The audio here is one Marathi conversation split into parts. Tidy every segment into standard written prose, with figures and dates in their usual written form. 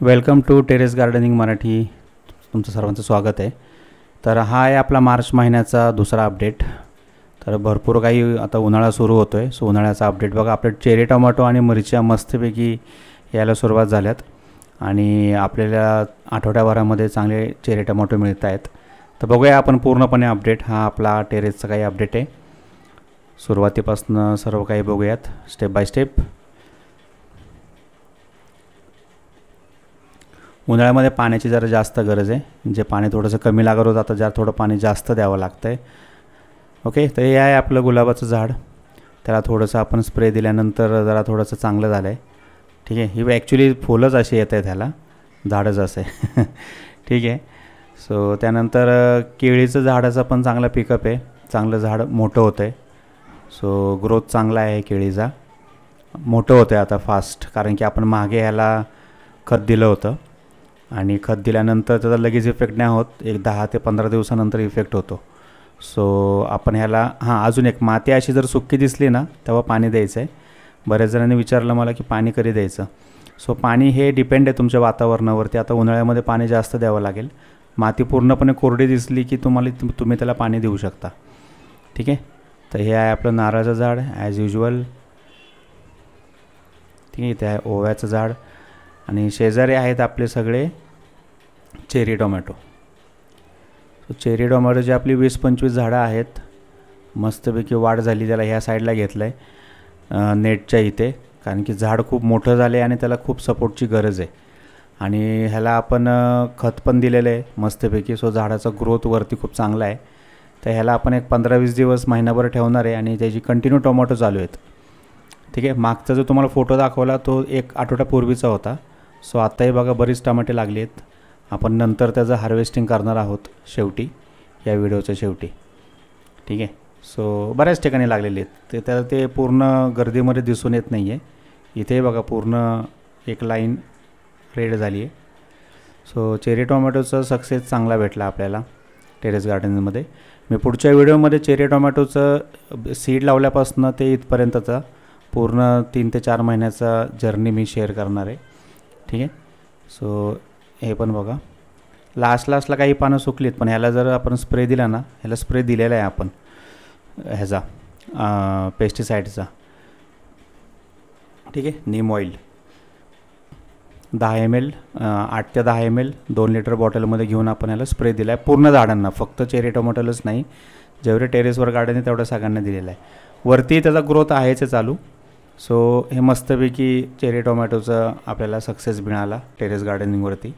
Welcome to terrace gardening Marathi. तुमचं सर्वांचं स्वागत आहे. तर हा आहे आपला मार्च महिन्याचा दुसरा अपडेट. तर भरपूर काही आता उन्हाळा सुरू होतो आहे, सो उन्हाळ्याचा अपडेट बघा. आपले चेरी टोमॅटो आणि मिरच्या मस्तपैकी यायला सुरुवात झाल्यात आणि आपल्याला आठवड्याभरामध्ये चांगले चेरी टोमॅटो मिळत आहेत. तर बघूया आपण पूर्णपणे अपडेट. हा आपला टेरेसचा काही अपडेट आहे. सुरुवातीपासून सर्व काही बघूयात स्टेप बाय स्टेप. उन्हाळ्यामध्ये पाण्याची जरा जास्त गरज आहे. जे पाणी थोडंसं कमी लागत होतं आता जरा थोडं पाणी जास्त द्यावं लागतं आहे. ओके, तर हे आहे आपलं गुलाबाचं झाड. त्याला थोडंसं आपण स्प्रे दिल्यानंतर जरा थोडंसं चांगलं झालं आहे. ठीक आहे, ही ॲक्च्युली फुलंच अशी येत आहे, त्याला झाडच असं आहे. ठीक आहे. सो त्यानंतर केळीचं झाडाचं पण चांगला पिकअप आहे. चांगलं झाड मोठं होतं आहे. सो ग्रोथ चांगला आहे केळीचा. मोठं होतं आहे आता फास्ट, कारण की आपण मागे ह्याला खत दिलं होतं आणि खत दिल्यानंतर त्याचा लगेच इफेक्ट नाही होत. एक 10 ते 15 दिवसानंतर इफेक्ट होतो. सो आपण ह्याला अजून एक माती अशी जर सुकी दिसली ना तेव्हा पाणी द्यायचं आहे. बऱ्याच जणांनी विचारलं मला की पाणी कधी द्यायचं. सो पाणी हे डिपेंड आहे तुमच्या वातावरणावरती. आता उन्हाळ्यामध्ये पाणी जास्त द्यावं लागेल. माती पूर्णपणे कोरडी दिसली की तुम्ही त्याला पाणी देऊ शकता. ठीक आहे. तर हे आहे आपलं नारळाचं झाड ॲज युजल. ठीक आहे. ते आहे ओव्याचं झाड आणि शेजारी आहेत आपले सगळे चेरी टोमॅटो. सो चेरी टोमॅटोची आपली 20-25 झाडं आहेत. मस्तपैकी वाढ झाली. त्याला ह्या साईडला घेतलं आहे नेटच्या इथे, कारण की झाड खूप मोठं झालं आहे आणि त्याला खूप सपोर्टची गरज आहे. आणि ह्याला आपण खत पण दिलेलं आहे मस्तपैकी. सो झाडाचा ग्रोथ वरती खूप चांगला आहे. तर ह्याला आपण एक 15-20 दिवस महिनाभर ठेवणार आहे आणि त्याची कंटिन्यू टोमॅटो चालू आहेत. ठीक आहे. मागचा जो तुम्हाला फोटो दाखवला तो एक आठवड्यापूर्वीचा होता. सो आत्ताही बघा बरीच टमाटे लागली आहेत. आपण नंतर त्याचं हार्वेस्टिंग करणार आहोत शेवटी, या व्हिडिओच्या शेवटी. ठीक आहे. सो बऱ्याच ठिकाणी लागलेले आहेत. त्याला ते पूर्ण गर्दीमध्ये दिसून येत नाही आहे. इथे बघा पूर्ण एक लाईन रेड झाली आहे. सो चेरी टोमॅटोचा सक्सेस चांगला भेटला आपल्याला टेरेस गार्डनिंगमध्ये. मी पुढच्या व्हिडिओमध्ये चेरी टोमॅटोचं सीड लावल्यापासून ते इथपर्यंतचा पूर्ण 3 ते 4 महिन्याचा जर्नी मी शेअर करणार आहे. ठीक आहे. सो हे पण बघा लास्टला काही पानं सुकलीत, पण ह्याला जर आपण स्प्रे दिला ना, ह्याला स्प्रे दिलेला आहे आपण ह्याचा पेस्टिसाईडचा. ठीक आहे. नीम ऑइल 10 ml 8 ते 10 ml 2 लिटर बॉटलमध्ये घेऊन आपण ह्याला स्प्रे दिला आहे पूर्ण झाडांना, फक्त चेरी टोमॅटोलाच नाही. जेवढे टेरेसवर गार्डन आहे तेवढ्या सगळ्यांना दिलेला आहे. वरती त्याचा ग्रोथ आहेच चालू. सो हे मस्तपैकी चेरी टोमॅटोचं आपल्याला सक्सेस मिळाला टेरेस गार्डनिंगवरती.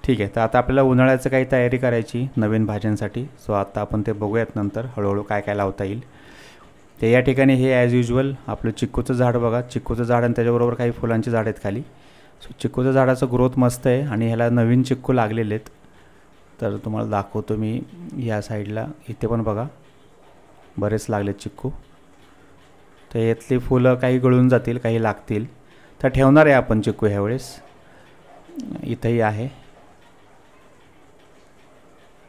ठीक आहे. तर आता आपल्याला उन्हाळ्याचं काही तयारी करायची नवीन भाज्यांसाठी. सो आता आपण ते बघूयात नंतर हळूहळू काय काय लावता येईल ते. या ठिकाणी हे ॲज युजल आपलं चिक्कूचं झाड बघा. चिक्कूचं झाड आणि त्याच्याबरोबर काही फुलांची झाड आहेत खाली. सो चिक्कूचं झाडाचं ग्रोथ मस्त आहे आणि ह्याला नवीन चिक्कू लागलेले आहेत. तर तुम्हाला दाखवतो मी या साईडला. इथे पण बघा बरेच लागलेत चिक्कू. तर यातली फुलं काही गळून जातील, काही लागतील. तर ठेवणार आहे आपण चिक्कू ह्यावेळेस. इथंही आहे.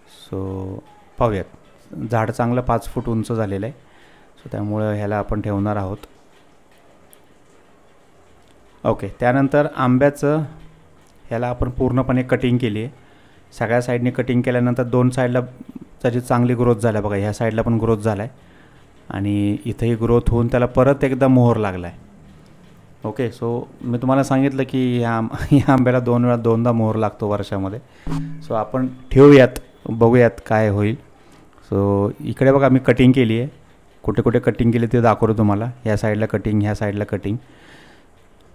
सो पाहूयात. झाड चांगलं 5 फूट उंच झालेलं आहे. सो त्यामुळं ह्याला आपण ठेवणार आहोत. ओके. त्यानंतर आंब्याचं ह्याला आपण पूर्णपणे कटिंग केली आहे. सगळ्या साईडने कटिंग केल्यानंतर 2 साईडला त्याची चांगली ग्रोथ झाला बघा. ह्या साईडला पण ग्रोथ झाला आहे आणि इथंही ग्रोथ होऊन त्याला परत एकदा मोहर लागला आहे. ओके. सो मी तुम्हाला सांगितलं की ह्या आंब्याला 2 वेळा 2दा मोहर लागतो वर्षामध्ये. सो आपण ठेवूयात, बघूयात काय होईल. सो इकडे बघा मी कटिंग केली आहे. कुठे कुठे कटिंग केली ते दाखवतो तुम्हाला. ह्या साईडला कटिंग, ह्या साईडला कटिंग.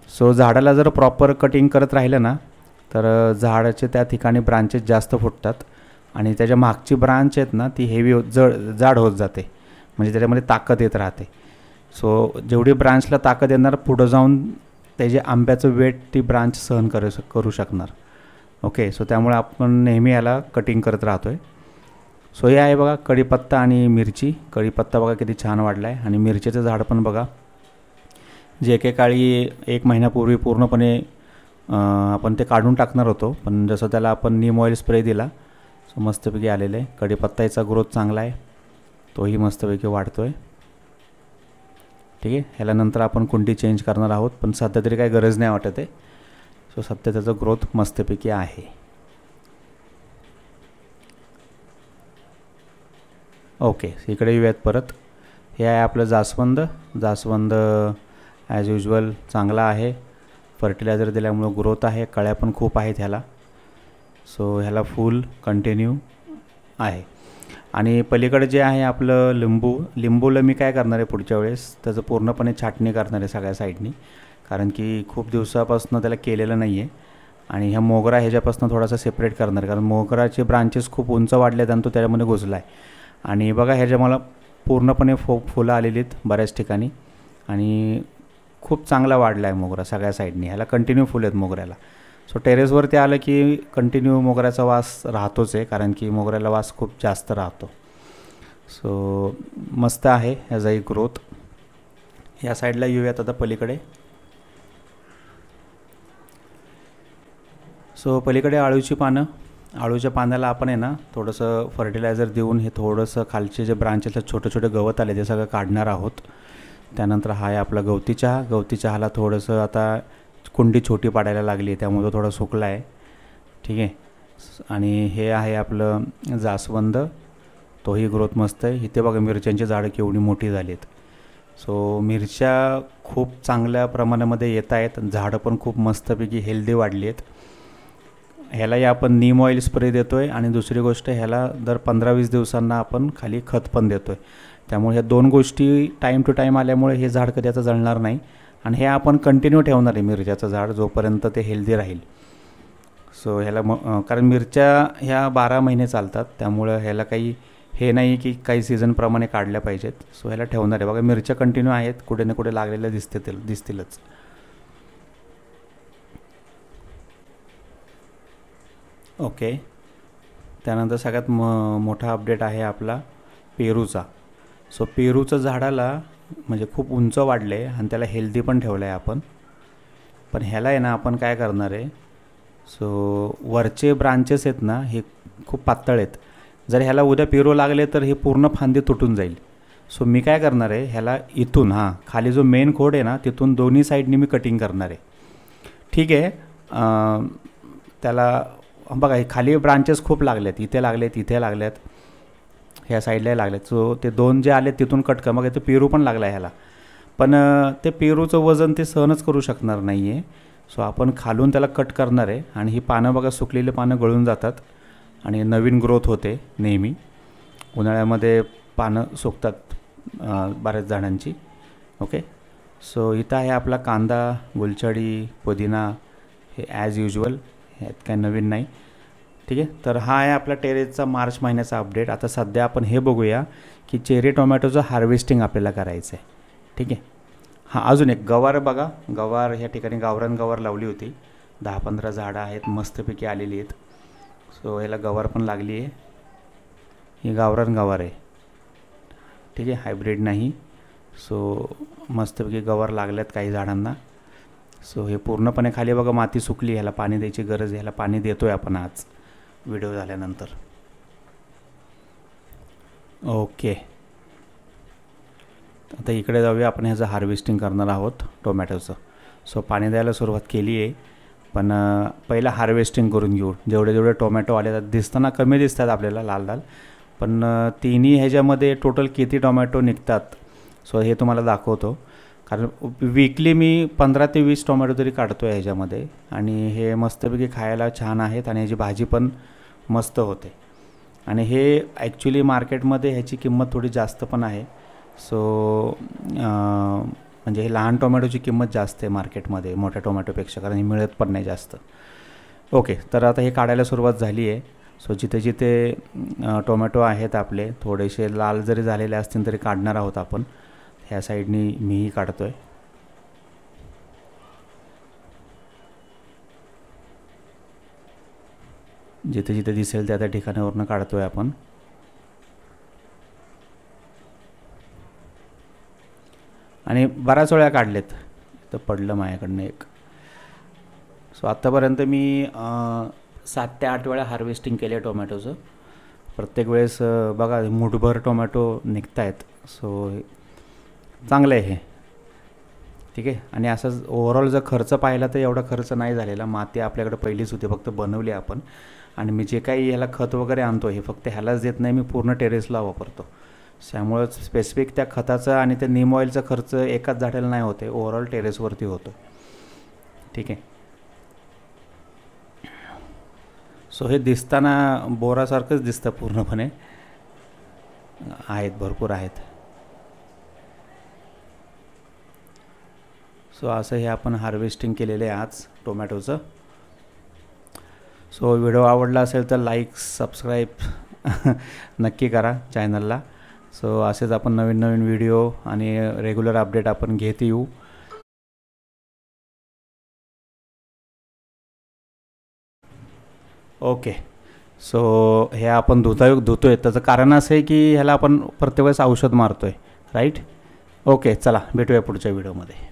सो झाडाला जर प्रॉपर कटिंग करत राहिलं ना तर झाडाचे त्या ठिकाणी ब्रांचेस जास्त फुटतात आणि त्याच्या मागची ब्रांच आहेत ना ती हेवी जाड होत जाते, म्हणजे त्याच्यामध्ये ताकद येत राहते. सो जेवढी ब्रांचला ताकद येणार पुढं जाऊन त्याचे आंब्याचं वेट ती ब्रांच सहन करू शकणार. ओके. सो त्यामुळे आपण नेहमी याला कटिंग करत राहतो आहे. सो हे आहे बघा कढीपत्ता आणि मिरची. कढीपत्ता बघा किती छान वाढला आहे आणि मिरचीचं झाड पण बघा, जे एकेकाळी 1 महिन्यापूर्वी पूर्णपणे आपण ते काढून टाकणार होतो, पण जसं त्याला आपण नीम ऑइल स्प्रे दिला सो मस्तपैकी आलेलं आहे. कढीपत्ताचा ग्रोथ चांगला आहे, तोही मस्तपैकी वाढतो आहे. ठीक आहे. ह्याला नंतर आपण कुंडी चेंज करणार आहोत, पण सध्या तरी काही गरज नाही वाटत आहे. सो सध्या त्याचं ग्रोथ मस्तपैकी आहे. ओके, इकडे येऊयात परत. हे आहे आपलं जास्वंद. जास्वंद ॲज युजल चांगला आहे. फर्टिलायझर दिल्यामुळं ग्रोथ आहे. कळ्या पण खूप आहेत ह्याला. सो ह्याला फुल कंटिन्यू आहे. आणि पलीकडे जे आहे आपलं लिंबूला मी काय करणार आहे पुढच्या वेळेस, त्याचं पूर्णपणे छाटणी करणार आहे सगळ्या साईडनी, कारण की खूप दिवसापासून त्याला केलेलं नाही आहे. आणि ह्या मोगरा ह्याच्यापासून थोडासा सेपरेट करणार आहे, कारण मोगराचे ब्रांचेस खूप उंच वाढले आहेत आणि तो त्याच्यामध्ये घुसला आहे. आणि बघा ह्याच्या मला पूर्णपणे फुलं आलेली आहेत बऱ्याच ठिकाणी आणि खूप चांगला वाढला आहे मोगरा सगळ्या साईडनी. ह्याला कंटिन्यू फुलं आहेत मोगऱ्याला. सो टेरेसवरती आलं की कंटिन्यू मोगऱ्याचा वास राहतोच आहे, कारण की मोगऱ्याला वास खूप जास्त राहतो. सो मस्त आहे ह्याचाही ग्रोथ. या साईडला येऊयात आता पलीकडे. सो पलीकडे आळूची पानं. आळूच्या पाण्याला आपण आहे ना थोडंसं फर्टिलायझर देऊन हे थोडंसं खालचे जे ब्रांचेसला छोटे छोटे गवत आले ते सगळं काढणार आहोत. त्यानंतर हा आहे आपला गवती चहा. गवती चहाला थोडंसं आता कुंडी छोटी पाडायला लागली आहे, त्यामुळे तो थोडा सुकला आहे. ठीक आहे. आणि हे आहे आपलं जास्वंद. तोही ग्रोथ मस्त आहे. इथे बघा मिरच्यांची झाडं केवढी मोठी झाली आहेत. सो मिरच्या खूप चांगल्या प्रमाणामध्ये येत आहेत. झाडं पण खूप मस्तपैकी हेल्दी वाढली आहेत. ह्यालाही आपण नीम ऑइल स्प्रे देतो आहे आणि दुसरी गोष्ट ह्याला दर 15-20 दिवसांना आपण खाली खत पण देतो आहे. त्यामुळे ह्या दोन गोष्टी टाईम टू टाईम आल्यामुळे हे झाड कधी आता जळणार नाही. आणि हे आपण कंटिन्यू ठेवणार आहे मिरच्याचं झाड जोपर्यंत ते हेल्दी राहील. सो ह्याला कारण मिरच्या ह्या 12 महिने चालतात, त्यामुळं ह्याला काही हे नाही की काही सीझनप्रमाणे काढल्या पाहिजेत. सो ह्याला ठेवणार आहे. बघा मिरच्या कंटिन्यू आहेत, कुठे ना कुठे लागलेल्या दिसतीलच. ओके. त्यानंतर सगळ्यात मोठा अपडेट आहे आपला पेरूचा. सो पेरूचं झाडाला म्हणजे खूप उंच वाढले आणि त्याला हेल्दी पण ठेवलं आहे आपण. पण ह्याला आहे ना आपण काय करणार आहे, सो वरचे ब्रांचेस आहेत ना हे खूप पातळ आहेत. जर ह्याला उद्या पेरू लागले तर हे पूर्ण फांदी तुटून जाईल. सो मी काय करणार आहे, ह्याला इथून खाली जो मेन खोड आहे ना तिथून दोन्ही साईडनी मी कटिंग करणार आहे. ठीक आहे. त्याला बघा हे खाली ब्रांचेस खूप लागलेत, इथे लागलेत, इथे लागलेत, ह्या साईडला लागलेत. सो ते दोन जे आले तिथून कट कर. मग ते पेरू पण लागला आहे ह्याला, पण ते पेरूचं वजन ते सहनच करू शकणार नाही आहे. सो आपण खालून त्याला कट करणार आहे. आणि ही पानं बघा सुकलेली पानं गळून जातात आणि नवीन ग्रोथ होते नेहमी. उन्हाळ्यामध्ये पानं सुकतात बऱ्याच झाडांची. ओके. सो इथं आहे आपला कांदा, गुलछडी, पुदिना, हे ॲज युजल, ह्यात काय नवीन नाही. ठीक आहे. तर हा आहे आपला टेरेसचा मार्च महिन्याचा अपडेट. आता सध्या आपण हे बघूया की चेरी टोमॅटोचं हार्वेस्टिंग आपल्याला करायचं आहे. ठीक आहे. अजून एक गवार बघा. गवार ह्या ठिकाणी गावरान गवार लावली होती. 10-15 झाडं आहेत, मस्तपैकी आलेली आहेत. सो ह्याला गवार पण लागली आहे. ही गावरान गवार आहे. ठीक आहे, हायब्रिड नाही. सो मस्तपैकी गवार लागल्यात काही झाडांना. सो हे पूर्णपणे खाली बघा माती सुकली. ह्याला पाणी द्यायची गरज. ह्याला पाणी देतो आहे आपण आज व्हिडिओ झाल्यानंतर. ओके. आता इकडे जाऊया. आपण ह्याचं हार्वेस्टिंग करणार आहोत टोमॅटोचं. सो पाणी द्यायला सुरुवात केली आहे, पण पहिला हार्वेस्टिंग करून घेऊ. जेवढे टोमॅटो आले तर दिसताना कमी दिसतात आपल्याला लाल लाल, पण तिन्ही ह्याच्यामध्ये टोटल किती टोमॅटो निघतात सो हे तुम्हाला दाखवतो. कारण वीकली मी 15 ते 20 टोमॅटो तरी काढतो आहे ह्याच्यामध्ये. आणि हे मस्तपैकी खायला छान आहेत आणि ह्याची भाजी पण मस्त होते. आणि हे ॲक्च्युली मार्केटमध्ये ह्याची किंमत थोडी जास्त पण आहे. सो म्हणजे हे लहान टोमॅटोची किंमत जास्त आहे मार्केटमध्ये मोठ्या टोमॅटोपेक्षा, कारण हे मिळत पण नाही जास्त. ओके. तर आता हे काढायला सुरुवात झाली आहे. सो जिथे जिथे टोमॅटो आहेत आपले थोडेसे लाल जरी झालेले असतील तरी काढणार आहोत आपण. ह्या साईडनी मीही काढतो आहे. जिथे जिथे दिसेल त्या ठिकाणावरून काढतो आहे आपण. आणि बऱ्याच वेळा काढलेत. तर पडलं माझ्याकडनं एक. सो आत्तापर्यंत मी 7 ते 8 वेळा हार्वेस्टिंग केलं आहे टोमॅटोचं. प्रत्येक वेळेस बघा मुठभर टोमॅटो निघत आहेत. सो चांगलं आहे हे. ठीक आहे. आणि असंच ओव्हरऑल जर खर्च पाहिला तर एवढा खर्च नाही झालेला. माती आपल्याकडे पहिलीच होती, फक्त बनवली आपण. आणि मी जे काही ह्याला खत वगैरे आणतो हे फक्त ह्यालाच देत नाही, मी पूर्ण टेरेसला वापरतो. त्यामुळं स्पेसिफिक त्या खताचं आणि त्या नीम ऑइलचा खर्च एकाच झाडाला नाही होते, ओव्हरऑल टेरेसवरती होतो. ठीक आहे. सो हे दिसताना बोरासारखंच दिसतं पूर्णपणे. आहेत, भरपूर आहेत. सो असं हे आपण हार्वेस्टिंग केलेलं आहे आज टोमॅटोचं. सो व्हिडिओ आवडला असेल तर लाईक सबस्क्राईब नक्की करा चॅनलला. सो असेच आपण नवीन नवीन व्हिडिओ आणि रेग्युलर अपडेट आपण घेत येऊ. ओके. सो हे आपण धुतोय त्याचं कारण असं आहे की ह्याला आपण प्रत्येक वेळेस औषध मारतो आहे, राईट. ओके, चला भेटूया पुढच्या व्हिडिओमध्ये.